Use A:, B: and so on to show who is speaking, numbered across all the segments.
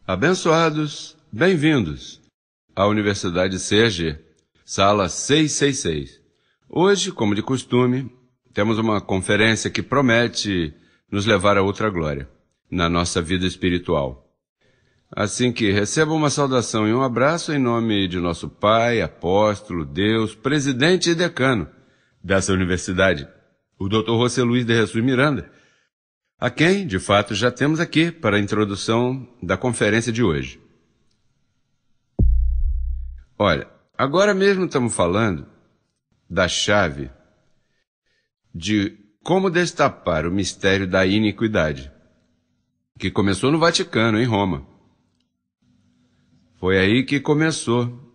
A: Abençoados, bem-vindos à Universidade CEG, sala 666. Hoje, como de costume, temos uma conferência que promete nos levar a outra glória na nossa vida espiritual. Assim que receba uma saudação e um abraço em nome de nosso Pai, Apóstolo, Deus, Presidente e Decano dessa universidade, o Dr. José Luiz de Jesus Miranda, a quem, de fato, já temos aqui para a introdução da conferência de hoje. Olha, agora mesmo estamos falando da chave de como destapar o mistério da iniquidade, que começou no Vaticano, em Roma. Foi aí que começou.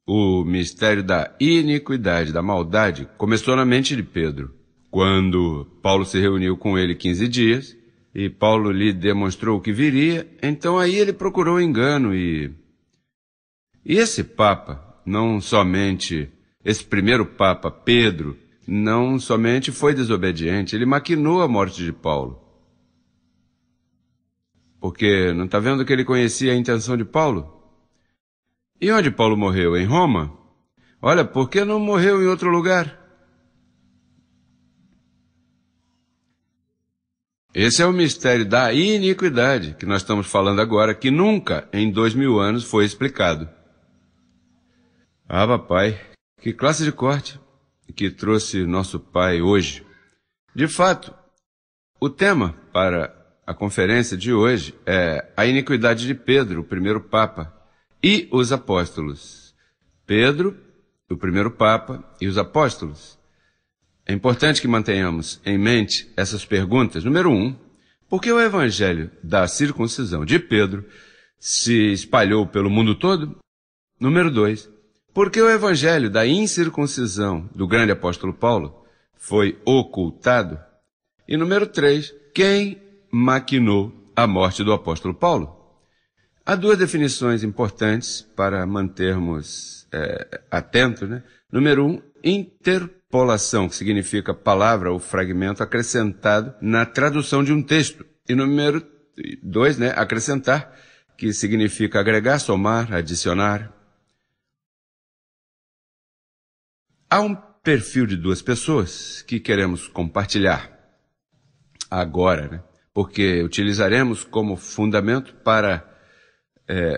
A: O mistério da iniquidade, da maldade, começou na mente de Pedro, quando Paulo se reuniu com ele 15 dias, e Paulo lhe demonstrou o que viria, então aí ele procurou engano e esse Papa, não somente, esse primeiro Papa, Pedro, não somente foi desobediente, ele maquinou a morte de Paulo. Porque não está vendo que ele conhecia a intenção de Paulo? E onde Paulo morreu? Em Roma? Olha, por que não morreu em outro lugar? Esse é o mistério da iniquidade que nós estamos falando agora, que nunca em 2000 anos foi explicado. Ah, papai, que classe de corte que trouxe nosso pai hoje. De fato, o tema para a conferência de hoje é a iniquidade de Pedro, o primeiro Papa, e os apóstolos. Pedro, o primeiro Papa, e os apóstolos. É importante que mantenhamos em mente essas perguntas. Número 1, por que o evangelho da circuncisão de Pedro se espalhou pelo mundo todo? Número 2, por que o evangelho da incircuncisão do grande apóstolo Paulo foi ocultado? E número 3, quem maquinou a morte do apóstolo Paulo? Há duas definições importantes para mantermos atentos, né? Número 1, interpolação, que significa palavra ou fragmento acrescentado na tradução de um texto. E número 2, né, acrescentar, que significa agregar, somar, adicionar. Há um perfil de duas pessoas que queremos compartilhar agora, né? Porque utilizaremos como fundamento para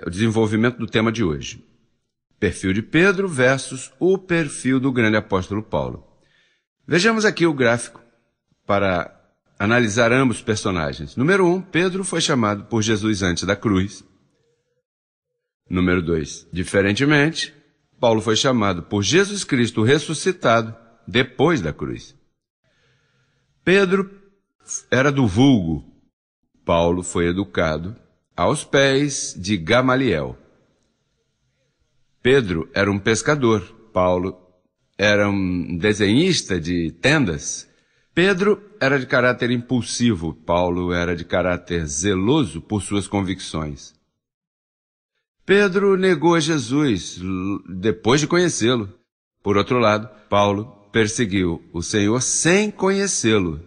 A: o desenvolvimento do tema de hoje. Perfil de Pedro versus o perfil do grande apóstolo Paulo. Vejamos aqui o gráfico para analisar ambos os personagens. Número 1, Pedro foi chamado por Jesus antes da cruz. Número 2, diferentemente, Paulo foi chamado por Jesus Cristo ressuscitado depois da cruz. Pedro era do vulgo. Paulo foi educado aos pés de Gamaliel. Pedro era um pescador. Paulo era um desenhista de tendas. Pedro era de caráter impulsivo. Paulo era de caráter zeloso por suas convicções. Pedro negou a Jesus depois de conhecê-lo. Por outro lado, Paulo perseguiu o Senhor sem conhecê-lo.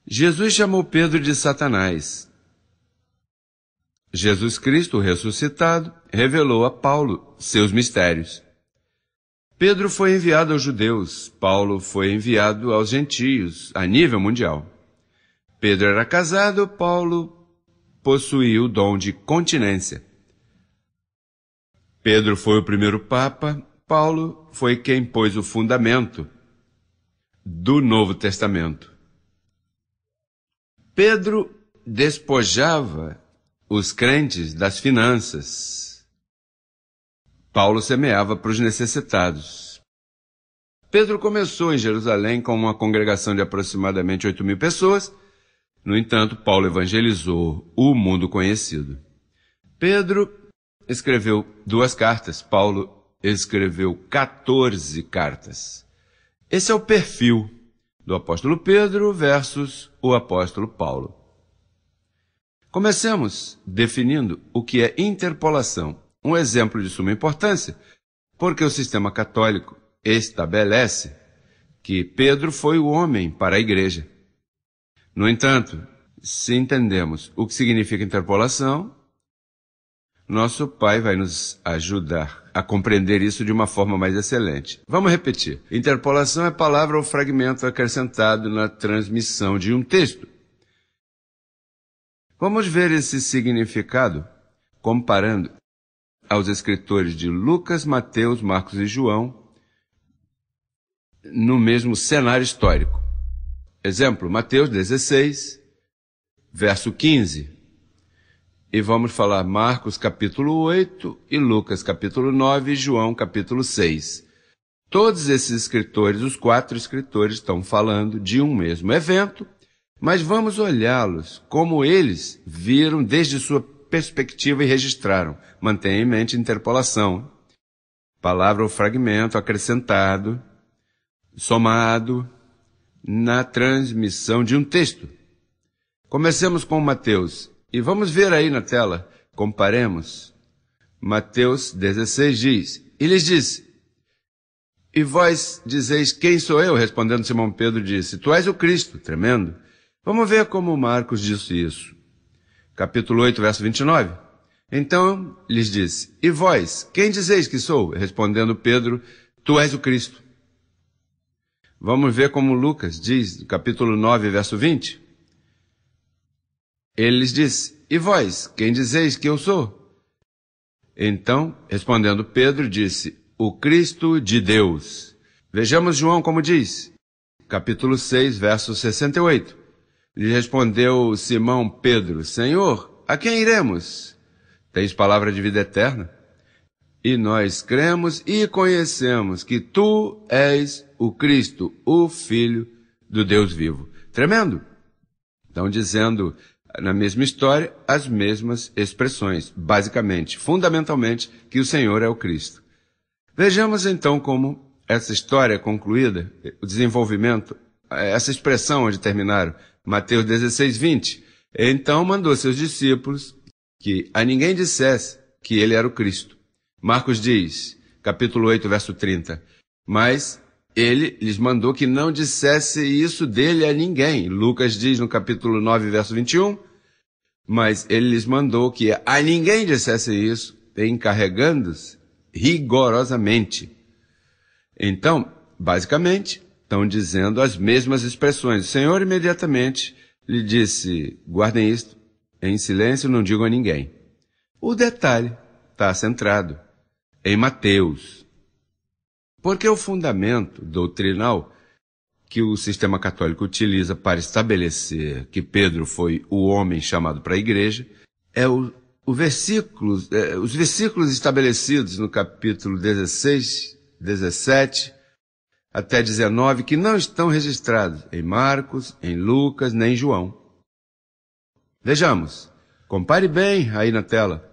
A: Jesus chamou Pedro de Satanás. Jesus Cristo, ressuscitado, revelou a Paulo seus mistérios. Pedro foi enviado aos judeus, Paulo foi enviado aos gentios, a nível mundial. Pedro era casado, Paulo possuía o dom de continência. Pedro foi o primeiro Papa, Paulo foi quem pôs o fundamento do Novo Testamento. Pedro despojava os crentes das finanças. Paulo semeava para os necessitados. Pedro começou em Jerusalém com uma congregação de aproximadamente 8.000 pessoas. No entanto, Paulo evangelizou o mundo conhecido. Pedro escreveu 2 cartas. Paulo escreveu 14 cartas. Esse é o perfil do apóstolo Pedro versus o apóstolo Paulo. Comecemos definindo o que é interpolação, um exemplo de suma importância, porque o sistema católico estabelece que Pedro foi o homem para a igreja. No entanto, se entendemos o que significa interpolação, nosso Pai vai nos ajudar a compreender isso de uma forma mais excelente. Vamos repetir. Interpolação é palavra ou fragmento acrescentado na transmissão de um texto. Vamos ver esse significado comparando aos escritores de Lucas, Mateus, Marcos e João no mesmo cenário histórico. Exemplo, Mateus 16, verso 15. E vamos falar Marcos capítulo 8 e Lucas capítulo 9 e João capítulo 6. Todos esses escritores, os 4 escritores, estão falando de um mesmo evento, mas vamos olhá-los como eles viram desde sua perspectiva e registraram. Mantenha em mente interpolação. Palavra ou fragmento acrescentado, somado na transmissão de um texto. Comecemos com Mateus. E vamos ver aí na tela, comparemos. Mateus 16 diz, e lhes disse, e vós dizeis, quem sou eu? Respondendo Simão Pedro disse, tu és o Cristo, tremendo. Vamos ver como Marcos disse isso. Capítulo 8, verso 29. Então lhes disse, e vós, quem dizeis que sou? Respondendo Pedro, tu és o Cristo. Vamos ver como Lucas diz, capítulo 9, verso 20. Ele lhes disse, e vós, quem dizeis que eu sou? Então, respondendo Pedro, disse, o Cristo de Deus. Vejamos João como diz, capítulo 6, verso 68. Lhe respondeu Simão Pedro, Senhor, a quem iremos? Tens palavra de vida eterna? E nós cremos e conhecemos que tu és o Cristo, o Filho do Deus vivo. Tremendo! Estão dizendo na mesma história, as mesmas expressões, basicamente, fundamentalmente, que o Senhor é o Cristo. Vejamos então como essa história é concluída, o desenvolvimento, essa expressão onde terminaram, Mateus 16, 20. Então mandou seus discípulos que a ninguém dissesse que ele era o Cristo. Marcos diz, capítulo 8, verso 30, mas ele lhes mandou que não dissesse isso dele a ninguém. Lucas diz no capítulo 9, verso 21, mas ele lhes mandou que a ninguém dissesse isso, encarregando-se rigorosamente. Então, basicamente, estão dizendo as mesmas expressões. O Senhor imediatamente lhe disse, guardem isto em silêncio, não digam a ninguém. O detalhe está centrado em Mateus. Porque o fundamento doutrinal que o sistema católico utiliza para estabelecer que Pedro foi o homem chamado para a igreja é os versículos estabelecidos no capítulo 16, 17 até 19, que não estão registrados em Marcos, em Lucas, nem em João. Vejamos, compare bem aí na tela.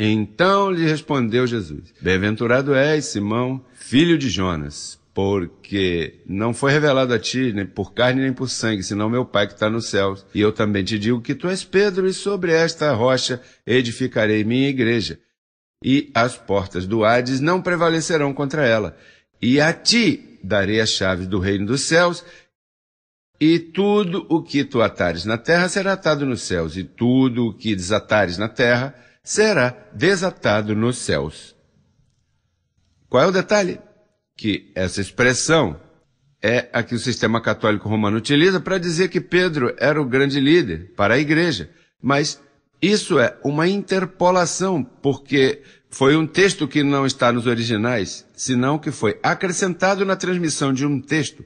A: Então lhe respondeu Jesus, bem-aventurado és, Simão, filho de Jonas, porque não foi revelado a ti, nem por carne nem por sangue, senão meu Pai que está nos céus. E eu também te digo que tu és Pedro, e sobre esta rocha edificarei minha igreja, e as portas do Hades não prevalecerão contra ela. E a ti darei as chaves do reino dos céus, e tudo o que tu atares na terra será atado nos céus, e tudo o que desatares na terra será desatado nos céus. Qual é o detalhe? Que essa expressão é a que o sistema católico romano utiliza para dizer que Pedro era o grande líder para a igreja. Mas isso é uma interpolação, porque foi um texto que não está nos originais, senão que foi acrescentado na transmissão de um texto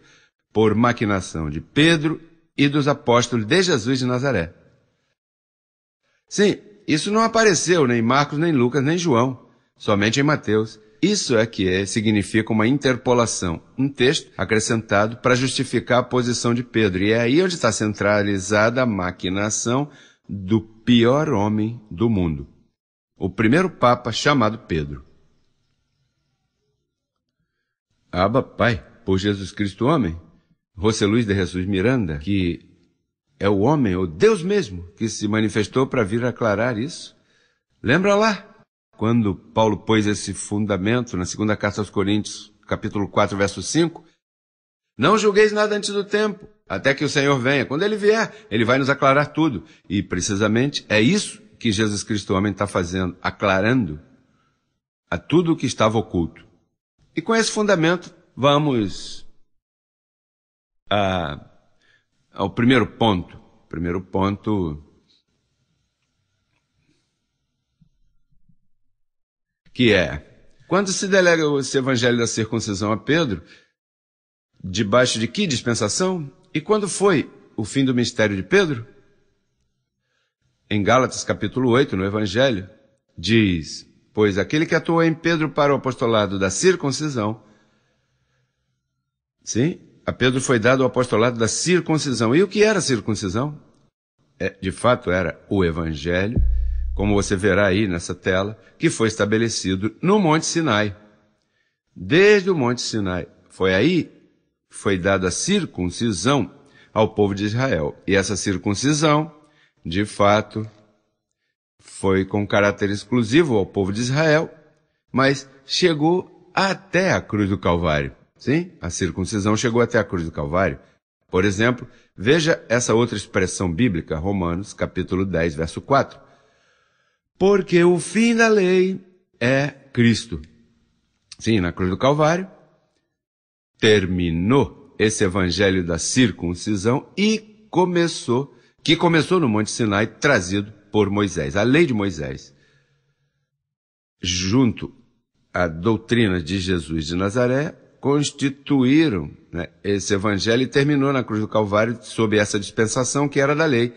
A: por maquinação de Pedro e dos apóstolos de Jesus de Nazaré. Sim, isso não apareceu nem em Marcos, nem em Lucas, nem em João, somente em Mateus. Isso é que significa uma interpolação, um texto acrescentado para justificar a posição de Pedro. E é aí onde está centralizada a maquinação do pior homem do mundo, o primeiro Papa chamado Pedro. Abba, Pai, por Jesus Cristo homem, José Luiz de Jesus Miranda, que é o homem, o Deus mesmo, que se manifestou para vir aclarar isso. Lembra lá? Quando Paulo pôs esse fundamento na segunda carta aos Coríntios, capítulo 4, verso 5, Não julgueis nada antes do tempo, até que o Senhor venha. Quando Ele vier, Ele vai nos aclarar tudo. E precisamente é isso que Jesus Cristo, homem, está fazendo, aclarando a tudo o que estava oculto. E com esse fundamento, vamos ao primeiro ponto. Primeiro ponto, que é, quando se delega esse evangelho da circuncisão a Pedro, debaixo de que dispensação? E quando foi o fim do ministério de Pedro? Em Gálatas capítulo 8, no evangelho, diz, pois aquele que atuou em Pedro para o apostolado da circuncisão, sim, a Pedro foi dado o apostolado da circuncisão. E o que era a circuncisão? De fato, era o evangelho, como você verá aí nessa tela, que foi estabelecido no Monte Sinai. Desde o Monte Sinai. Foi aí que foi dada a circuncisão ao povo de Israel. E essa circuncisão, de fato, foi com caráter exclusivo ao povo de Israel, mas chegou até a cruz do Calvário. Sim, a circuncisão chegou até a cruz do Calvário. Por exemplo, veja essa outra expressão bíblica, Romanos, capítulo 10, verso 4. Porque o fim da lei é Cristo. Sim, na cruz do Calvário, terminou esse evangelho da circuncisão e começou no Monte Sinai, trazido por Moisés, a lei de Moisés. Junto à doutrina de Jesus de Nazaré, constituíram, esse evangelho e terminou na cruz do Calvário sob essa dispensação que era da lei.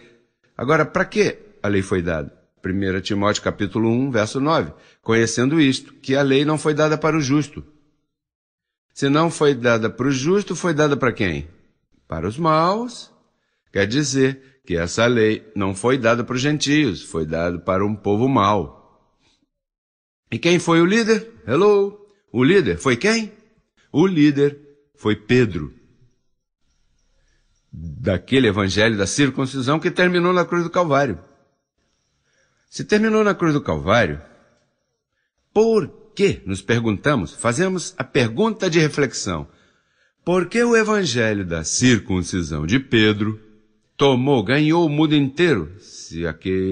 A: Agora, para que a lei foi dada? 1 Timóteo capítulo 1, verso 9. Conhecendo isto, que a lei não foi dada para o justo. Se não foi dada para o justo, foi dada para quem? Para os maus. Quer dizer que essa lei não foi dada para os gentios, foi dada para um povo mau. E quem foi o líder? Hello! O líder foi quem? O líder foi Pedro. Daquele evangelho da circuncisão que terminou na cruz do Calvário. Se terminou na cruz do Calvário, por que, nos perguntamos, fazemos a pergunta de reflexão, por que o evangelho da circuncisão de Pedro ganhou o mundo inteiro, se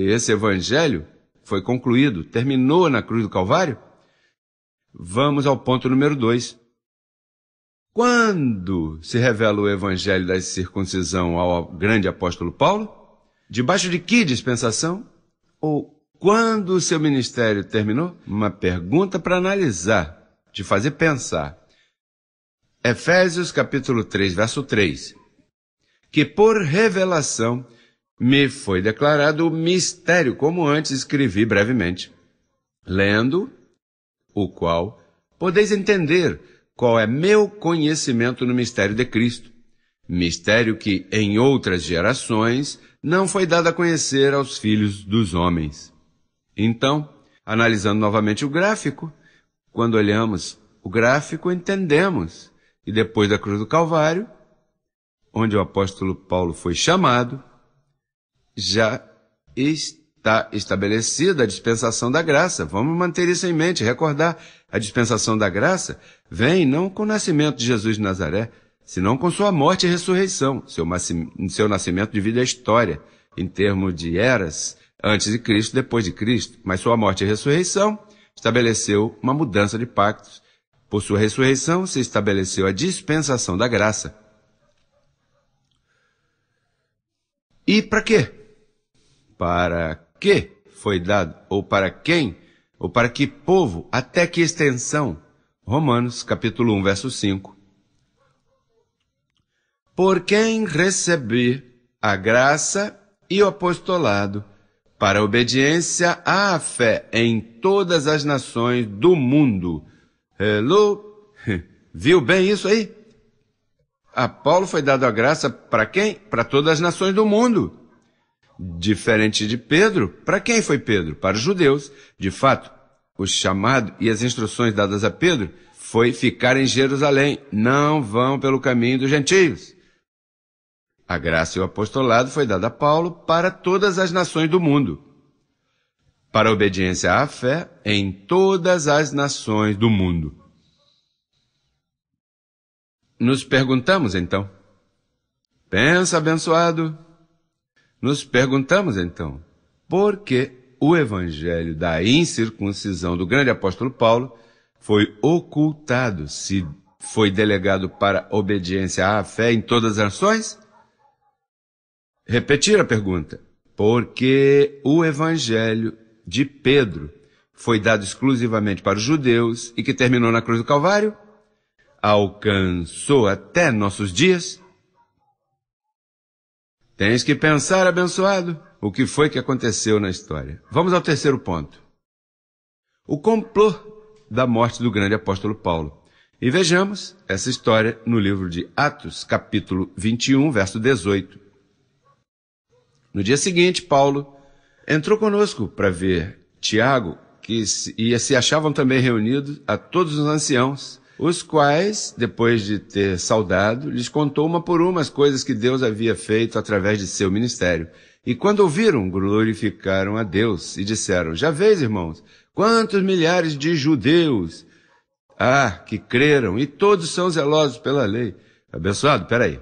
A: esse evangelho foi concluído, terminou na cruz do Calvário? Vamos ao ponto número 2. Quando se revela o evangelho da circuncisão ao grande apóstolo Paulo? Debaixo de que dispensação? Ou quando o seu ministério terminou? Uma pergunta para analisar, de fazer pensar. Efésios capítulo 3, verso 3. Que por revelação me foi declarado o mistério, como antes escrevi brevemente. Lendo o qual podeis entender qual é meu conhecimento no mistério de Cristo. Mistério que em outras gerações não foi dado a conhecer aos filhos dos homens. Então, analisando novamente o gráfico, quando olhamos o gráfico, entendemos que depois da cruz do Calvário, onde o apóstolo Paulo foi chamado, já está estabelecida a dispensação da graça. Vamos manter isso em mente, recordar a dispensação da graça vem não com o nascimento de Jesus de Nazaré, senão com sua morte e ressurreição, seu nascimento de vida e história, em termos de eras, antes de Cristo, depois de Cristo. Mas sua morte e ressurreição estabeleceu uma mudança de pactos. Por sua ressurreição se estabeleceu a dispensação da graça. E para quê? Para que foi dado? Ou para quem? Ou para que povo? Até que extensão? Romanos capítulo 1, verso 5. Por quem recebi a graça e o apostolado para a obediência à fé em todas as nações do mundo. Hello? Viu bem isso aí? A Paulo foi dado a graça para quem? Para todas as nações do mundo. Diferente de Pedro, para quem foi Pedro? Para os judeus. De fato, o chamado e as instruções dadas a Pedro foi ficar em Jerusalém. Não vão pelo caminho dos gentios. A graça e o apostolado foi dada a Paulo para todas as nações do mundo, para a obediência à fé em todas as nações do mundo. Nos perguntamos então. Pensa, abençoado. Nos perguntamos então, por que o evangelho da incircuncisão do grande apóstolo Paulo foi ocultado, se foi delegado para obediência à fé em todas as nações? Repetir a pergunta. Por que o evangelho de Pedro foi dado exclusivamente para os judeus e que terminou na cruz do Calvário? Alcançou até nossos dias? Tens que pensar, abençoado, o que foi que aconteceu na história. Vamos ao terceiro ponto. O complô da morte do grande apóstolo Paulo. E vejamos essa história no livro de Atos, capítulo 21, verso 18. No dia seguinte, Paulo entrou conosco para ver Tiago, que se achavam também reunidos a todos os anciãos, os quais, depois de ter saudado, lhes contou uma por uma as coisas que Deus havia feito através de seu ministério. E quando ouviram, glorificaram a Deus e disseram, já vês, irmãos, quantos milhares de judeus que creram, e todos são zelosos pela lei. Abençoado, peraí.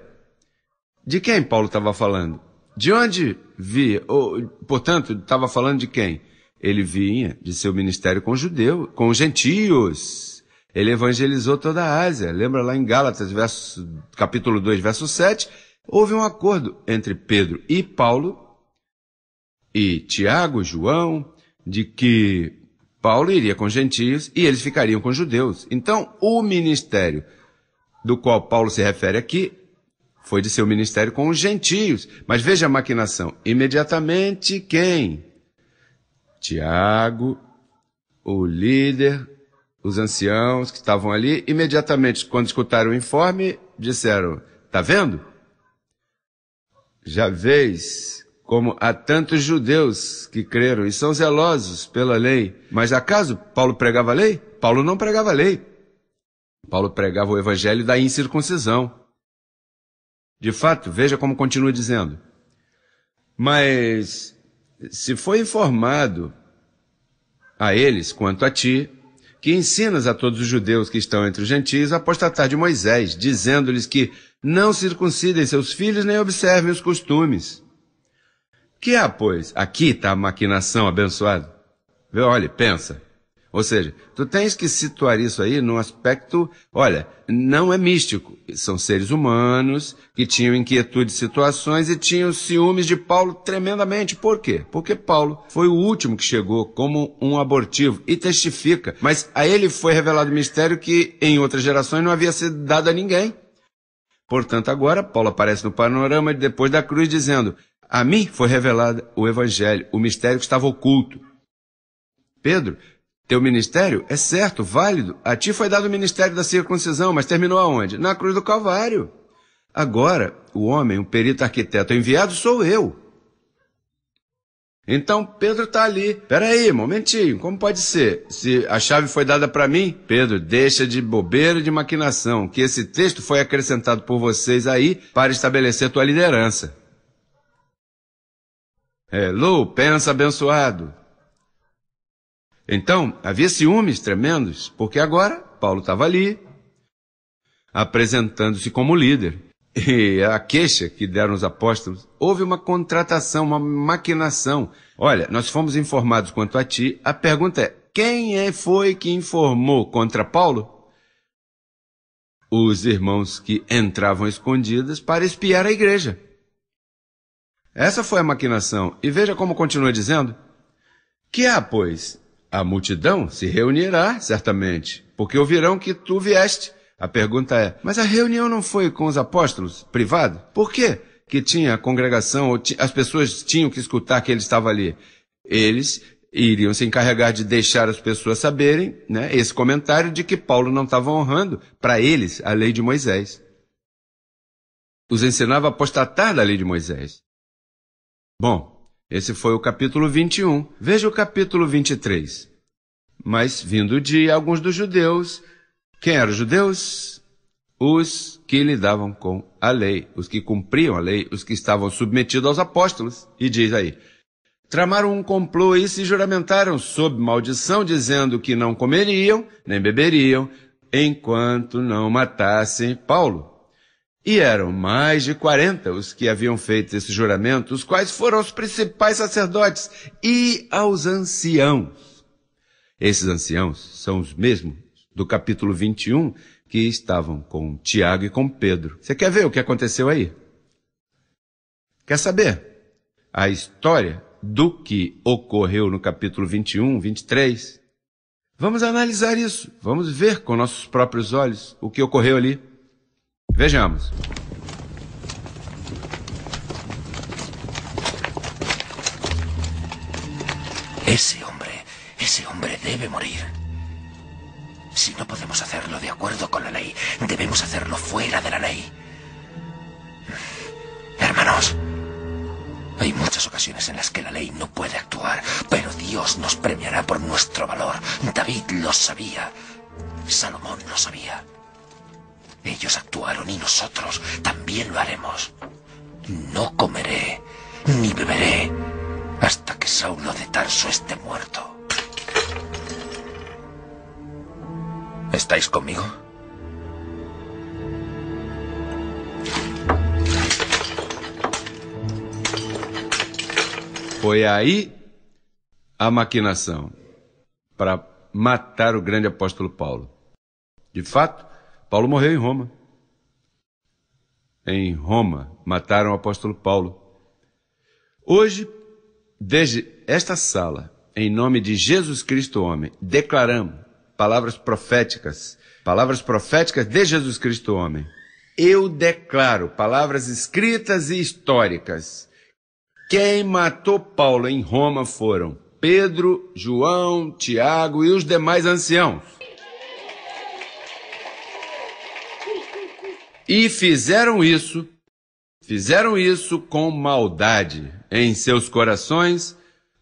A: De quem Paulo estava falando? De onde via? Portanto, estava falando de quem? Ele vinha de seu ministério com judeus, com gentios. Ele evangelizou toda a Ásia. Lembra lá em Gálatas, capítulo 2, verso 7? Houve um acordo entre Pedro e Paulo, e Tiago, João, de que Paulo iria com gentios e eles ficariam com judeus. Então, o ministério do qual Paulo se refere aqui foi de seu ministério com os gentios. Mas veja a maquinação. Imediatamente quem? Tiago, o líder, os anciãos que estavam ali, imediatamente, quando escutaram o informe, disseram, tá vendo? Já vês como há tantos judeus que creram e são zelosos pela lei. Mas acaso Paulo pregava a lei? Paulo não pregava a lei. Paulo pregava o evangelho da incircuncisão. De fato, veja como continua dizendo. Mas se foi informado a eles quanto a ti, que ensinas a todos os judeus que estão entre os gentios a apostatar de Moisés, dizendo-lhes que não circuncidem seus filhos nem observem os costumes. Que há, pois? Aqui está a maquinação, abençoado. Olha, pensa. Ou seja, tu tens que situar isso aí num aspecto, olha, não é místico. São seres humanos que tinham inquietude de situações e tinham ciúmes de Paulo tremendamente. Por quê? Porque Paulo foi o último que chegou como um abortivo e testifica. Mas a ele foi revelado o mistério que em outras gerações não havia sido dado a ninguém. Portanto, agora Paulo aparece no panorama depois da cruz dizendo, a mim foi revelado o evangelho, o mistério que estava oculto. Pedro, teu ministério é certo, válido. A ti foi dado o ministério da circuncisão, mas terminou aonde? Na cruz do Calvário. Agora, o homem, o perito arquiteto enviado, sou eu. Então, Pedro está ali. Peraí, momentinho, como pode ser? Se a chave foi dada para mim, Pedro, deixa de bobeira e de maquinação, que esse texto foi acrescentado por vocês aí para estabelecer tua liderança. Hello, pensa abençoado. Então, havia ciúmes tremendos, porque agora Paulo estava ali, apresentando-se como líder. E a queixa que deram os apóstolos, houve uma contratação, uma maquinação. Olha, nós fomos informados quanto a ti. A pergunta é, quem foi que informou contra Paulo? Os irmãos que entravam escondidas para espiar a igreja. Essa foi a maquinação. E veja como continua dizendo. Que há, pois? A multidão se reunirá, certamente, porque ouvirão que tu vieste. A pergunta é, mas a reunião não foi com os apóstolos, privado? Por quê que tinha a congregação, ou as pessoas tinham que escutar que ele estava ali? Eles iriam se encarregar de deixar as pessoas saberem, né, esse comentário de que Paulo não estava honrando, para eles, a lei de Moisés. Os ensinava a apostatar da lei de Moisés. Bom, esse foi o capítulo 21. Veja o capítulo 23. Mas, vindo de alguns dos judeus, quem eram os judeus? Os que lidavam com a lei, os que cumpriam a lei, os que estavam submetidos aos apóstolos. E diz aí, tramaram um complô e se juramentaram sob maldição, dizendo que não comeriam, nem beberiam, enquanto não matassem Paulo. E eram mais de 40 os que haviam feito esse juramento, os quais foram aos principais sacerdotes e aos anciãos. Esses anciãos são os mesmos do capítulo 21 que estavam com Tiago e com Pedro. Você quer ver o que aconteceu aí? Quer saber a história do que ocorreu no capítulo 21, 23? Vamos analisar isso. Vamos ver com nossos próprios olhos o que ocorreu ali. Vejamos.
B: Ese hombre debe morir. Si no podemos hacerlo de acuerdo con la ley, debemos hacerlo fuera de la ley. Hermanos, hay muchas ocasiones en las que la ley no puede actuar, pero Dios nos premiará por nuestro valor. David lo sabía. Salomón lo sabía. Ellos actuaron y nosotros también lo haremos. No comeré ni beberé hasta que Saulo de Tarso esté muerto. ¿Estáis conmigo?
A: Foi aí a maquinação para matar o grande apóstolo Paulo. De fato, Paulo morreu em Roma. Em Roma, mataram o apóstolo Paulo. Hoje, desde esta sala, em nome de Jesus Cristo homem, declaramos palavras proféticas de Jesus Cristo homem. Eu declaro palavras escritas e históricas. Quem matou Paulo em Roma foram Pedro, João, Tiago e os demais anciãos. E fizeram isso com maldade em seus corações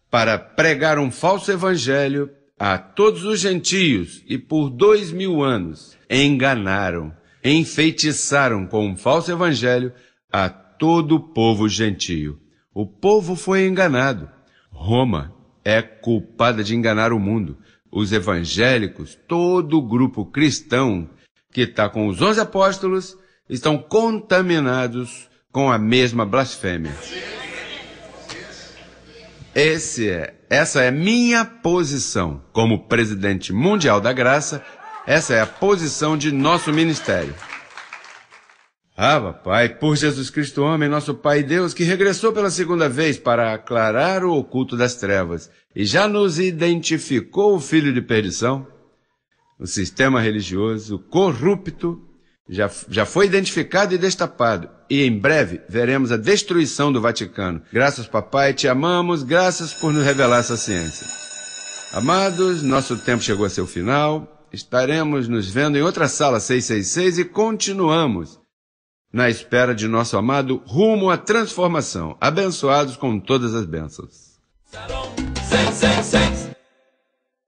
A: para pregar um falso evangelho a todos os gentios e por 2000 anos enganaram, enfeitiçaram com um falso evangelho a todo o povo gentio. O povo foi enganado. Roma é culpada de enganar o mundo. Os evangélicos, todo o grupo cristão que está com os 11 apóstolos, estão contaminados com a mesma blasfêmia. Essa é minha posição como presidente mundial da graça. Essa é a posição de nosso ministério. Pai, por Jesus Cristo homem, nosso Pai e Deus, que regressou pela segunda vez para aclarar o oculto das trevas e já nos identificou o filho de perdição, o sistema religioso corrupto já foi identificado e destapado, e em breve veremos a destruição do Vaticano. Graças, papai, te amamos, graças por nos revelar essa ciência. Amados, nosso tempo chegou a seu final, estaremos nos vendo em outra sala 666 e continuamos na espera de nosso amado rumo à transformação, abençoados com todas as bênçãos. 666